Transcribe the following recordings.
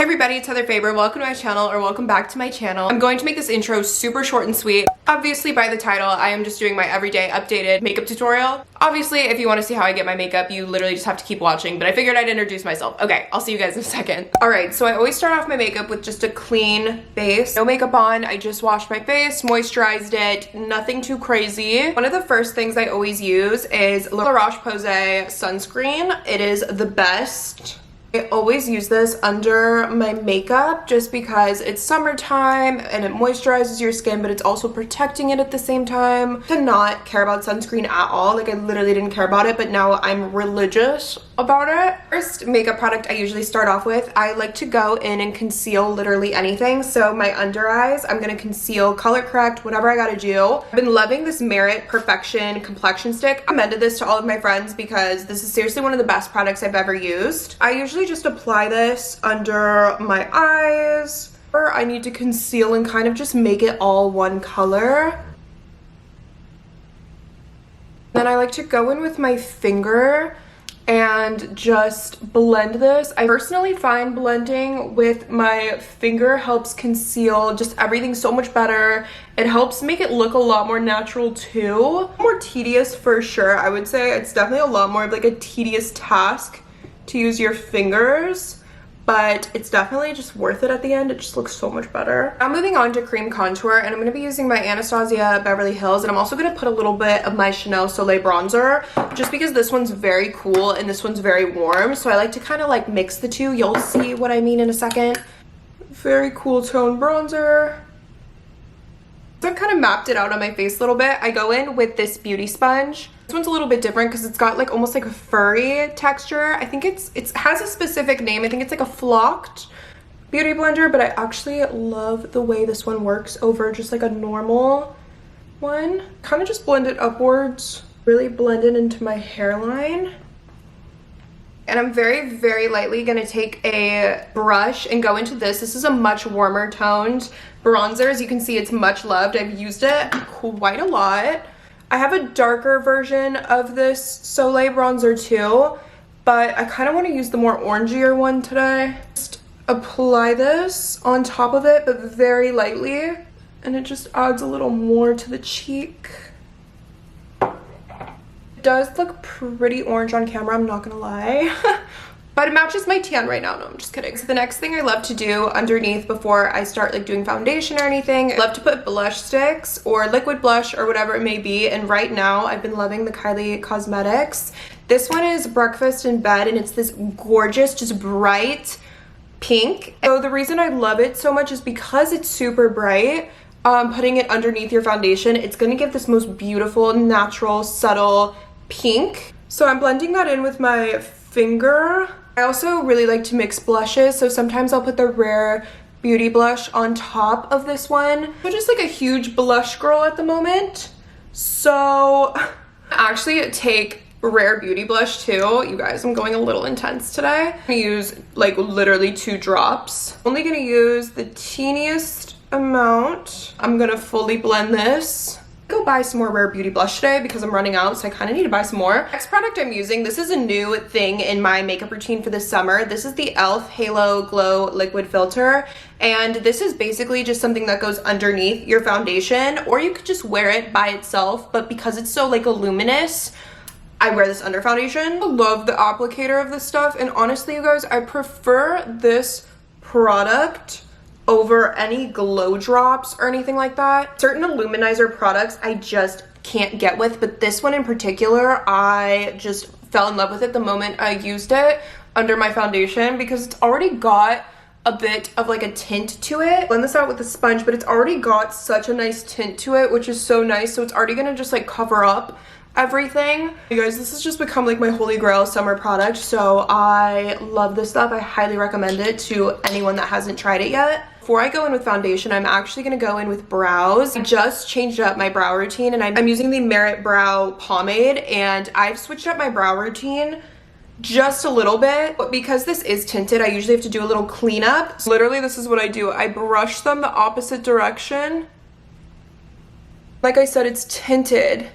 everybody, it's HeatherFaber. Welcome to my channel, or welcome back to my channel. I'm going to make this intro super short and sweet. Obviously, by the title, I am just doing my everyday updated makeup tutorial. Obviously, if you want to see how I get my makeup, you literally just have to keep watching, but I figured I'd introduce myself. Okay, I'll see you guys in a second. Alright, so I always start off my makeup with just a clean base. No makeup on, I just washed my face, moisturized it, nothing too crazy. One of the first things I always use is La Roche-Posay sunscreen. It is the best. I always use this under my makeup just because it's summertime and it moisturizes your skin, but it's also protecting it at the same time. I did not care about sunscreen at all. Like, I literally didn't care about it, but now I'm religious about it. First makeup product I usually start off with, I like to go in and conceal literally anything. So my under eyes, I'm gonna conceal, color correct, whatever I gotta do. I've been loving this Merit Perfection complexion stick. I recommended this to all of my friends because this is seriously one of the best products I've ever used. I usually just apply this under my eyes, or I need to conceal and kind of just make it all one color. Then I like to go in with my finger and just blend this. I personally find blending with my finger helps conceal just everything so much better. It helps make it look a lot more natural too. More tedious for sure, I would say. It's definitely a lot more of like a tedious task to use your fingers, but it's definitely just worth it at the end. It just looks so much better. Now moving on to cream contour, and I'm going to be using my Anastasia Beverly Hills, and I'm also going to put a little bit of my Chanel Soleil bronzer just because this one's very cool and this one's very warm, so I like to kind of like mix the two. You'll see what I mean in a second. Very cool tone bronzer. So I've kind of mapped it out on my face a little bit. I go in with this beauty sponge. This one's a little bit different because it's got like almost like a furry texture. I think it has a specific name. I think it's like a flocked beauty blender, but I actually love the way this one works over just like a normal one. Kind of just blend it upwards, really blend it into my hairline. And I'm very, very lightly gonna take a brush and go into this. This is a much warmer toned bronzer. As you can see, it's much loved. I've used it quite a lot. I have a darker version of this Soleil bronzer too, but I kind of want to use the more orangier one today. Just apply this on top of it, but very lightly, and it just adds a little more to the cheek. It does look pretty orange on camera, I'm not gonna lie. But it matches my tan right now. No, I'm just kidding. So the next thing I love to do underneath before I start like doing foundation or anything, I love to put blush sticks or liquid blush or whatever it may be. And right now I've been loving the Kylie Cosmetics. This one is Breakfast in Bed, and it's this gorgeous, just bright pink. So the reason I love it so much is because it's super bright. Putting it underneath your foundation, it's gonna give this most beautiful, natural, subtle pink. So I'm blending that in with my finger. I also really like to mix blushes, so sometimes I'll put the Rare Beauty blush on top of this one. I'm just like a huge blush girl at the moment, so I actually take Rare Beauty blush too. You guys, I'm going a little intense today. I'm gonna use like literally 2 drops. Only gonna use the teeniest amount. I'm gonna fully blend this. Go buy some more Rare Beauty blush today because I'm running out, so I kind of need to buy some more. Next product I'm using, this is a new thing in my makeup routine for the summer. This is the e.l.f. Halo Glow Liquid Filter, and this is basically just something that goes underneath your foundation, or you could just wear it by itself, but because it's so like luminous, I wear this under foundation. I love the applicator of this stuff, and honestly, you guys, I prefer this product over any glow drops or anything like that. Certain illuminizer products I just can't get with, but this one in particular, I just fell in love with it the moment I used it under my foundation because it's already got a bit of like a tint to it. Blend this out with a sponge, but it's already got such a nice tint to it, which is so nice. So it's already gonna just like cover up everything. You guys, this has just become like my holy grail summer product, so I love this stuff. I highly recommend it to anyone that hasn't tried it yet. Before I go in with foundation, I'm actually gonna go in with brows. I just changed up my brow routine, and I'm using the Merit Brow Pomade, and I've switched up my brow routine just a little bit, but because this is tinted, I usually have to do a little cleanup. So literally, this is what I do. I brush them the opposite direction. Like I said, it's tinted.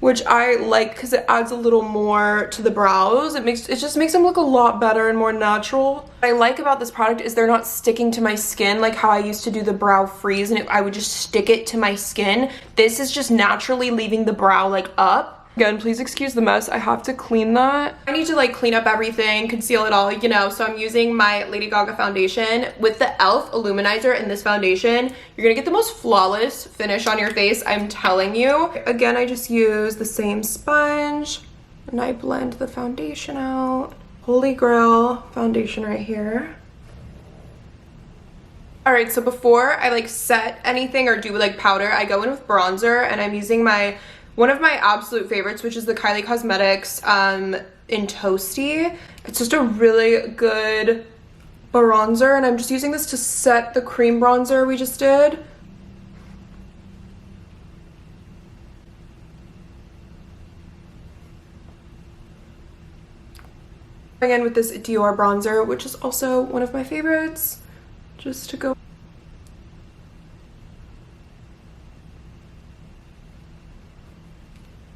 which I like because it adds a little more to the brows. It just makes them look a lot better and more natural. What I like about this product is they're not sticking to my skin like how I used to do the brow freeze and I would just stick it to my skin. This is just naturally leaving the brow like up. Again, please excuse the mess. I have to clean that. I need to like clean up everything, conceal it all, you know, so I'm using my Lady Gaga foundation with the e.l.f. Illuminizer in this foundation. You're gonna get the most flawless finish on your face, I'm telling you. Again, I just use the same sponge and I blend the foundation out. Holy Grail foundation right here. All right, so before I like set anything or do like powder, I go in with bronzer and I'm using one of my absolute favorites, which is the Kylie Cosmetics in Toasty. It's just a really good bronzer, and I'm just using this to set the cream bronzer we just did. Going in with this Dior bronzer, which is also one of my favorites, just to go.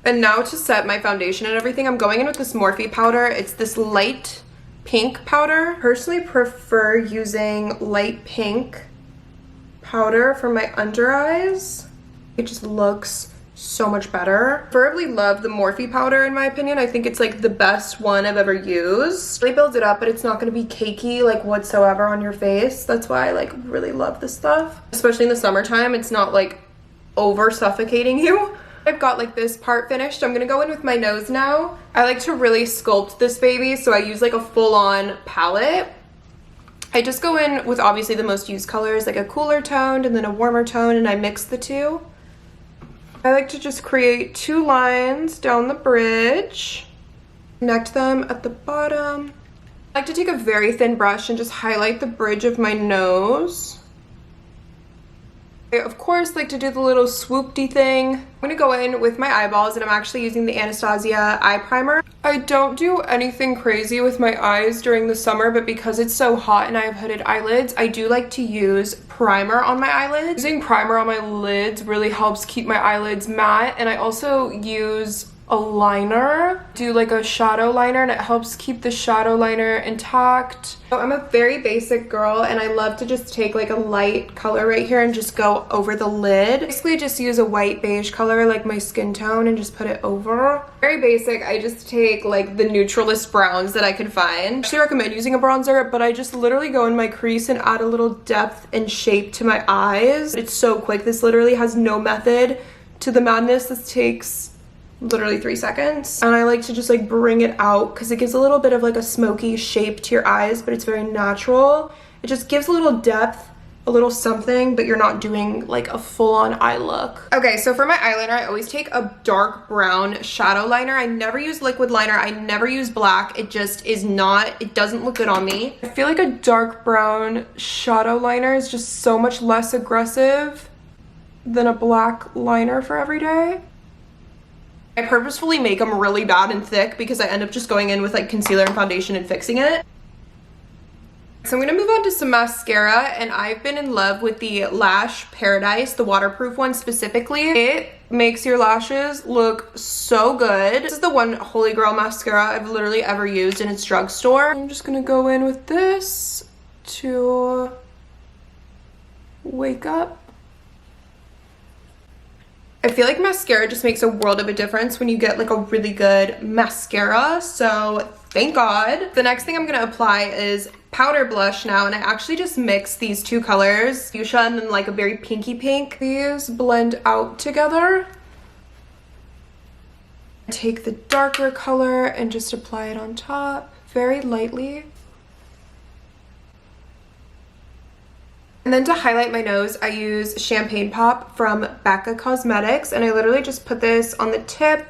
And now to set my foundation and everything, I'm going in with this Morphe powder. It's this light pink powder. Personally prefer using light pink powder for my under eyes. It just looks so much better. Preferably love the Morphe powder in my opinion. I think it's like the best one I've ever used. It really builds it up, but it's not gonna be cakey like whatsoever on your face. That's why I like really love this stuff. Especially in the summertime, it's not like over suffocating you. I've got like this part finished. I'm gonna go in with my nose now. I like to really sculpt this baby, so I use like a full-on palette. I just go in with obviously the most used colors, like a cooler toned and then a warmer tone, and I mix the two. I like to just create 2 lines down the bridge, connect them at the bottom. I like to take a very thin brush and just highlight the bridge of my nose. I, of course, like to do the little swoopty thing. I'm gonna go in with my eyeballs, and I'm actually using the Anastasia eye primer. I don't do anything crazy with my eyes during the summer, but because it's so hot and I have hooded eyelids, I do like to use primer on my eyelids. Using primer on my lids really helps keep my eyelids matte, and I also use a liner, do like a shadow liner, and it helps keep the shadow liner intact. So I'm a very basic girl, and I love to just take like a light color right here and just go over the lid. Basically just use a white beige color like my skin tone and just put it over. Very basic. I just take like the neutralist browns that I could find. I actually recommend using a bronzer, but I just literally go in my crease and add a little depth and shape to my eyes. It's so quick. This literally has no method to the madness. This takes literally 3 seconds, and I like to just like bring it out because it gives a little bit of like a smoky shape to your eyes, but it's very natural. It just gives a little depth, a little something, but you're not doing like a full-on eye look. Okay, so for my eyeliner, I always take a dark brown shadow liner. I never use liquid liner. I never use black. It just is not, it doesn't look good on me. I feel like a dark brown shadow liner is just so much less aggressive than a black liner for every day. I purposefully make them really bad and thick because I end up just going in with like concealer and foundation and fixing it. So I'm gonna move on to some mascara, and I've been in love with the Lash Paradise, the waterproof one specifically. It makes your lashes look so good. This is the one Holy Grail mascara I've literally ever used in its drugstore. I'm just gonna go in with this to wake up. I feel like mascara just makes a world of a difference when you get like a really good mascara, so thank God. The next thing I'm gonna apply is powder blush now, and I actually just mix these 2 colors, fuchsia and then like a very pinky pink. These blend out together. Take the darker color and just apply it on top very lightly. And then to highlight my nose, I use Champagne Pop from Becca Cosmetics, and I literally just put this on the tip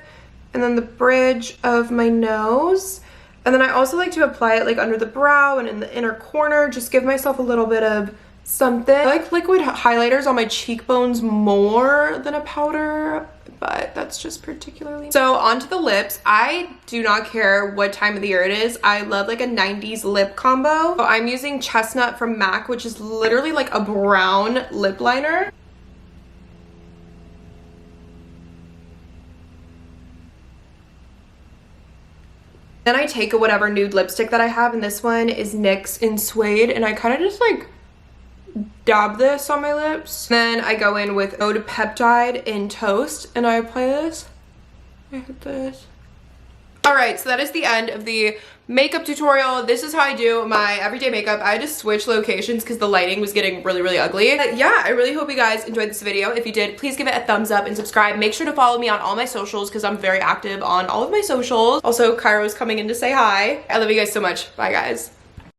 and then the bridge of my nose. And then I also like to apply it like under the brow and in the inner corner, just give myself a little bit of something. I like liquid highlighters on my cheekbones more than a powder, but that's just particularly. So onto the lips. I do not care what time of the year it is. I love like a 90s lip combo. So I'm using Chestnut from MAC, which is literally like a brown lip liner. Then I take a whatever nude lipstick that I have, and this one is NYX in Suede, and I kind of just like dab this on my lips. Then I go in with Eau de Peptide in Toast, and I apply this. I hit this. Alright, so that is the end of the makeup tutorial. This is how I do my everyday makeup. I just switched locations because the lighting was getting really ugly. But yeah, I really hope you guys enjoyed this video. If you did, please give it a thumbs up and subscribe. Make sure to follow me on all my socials because I'm very active on all of my socials. Also, Cairo's coming in to say hi. I love you guys so much. Bye, guys.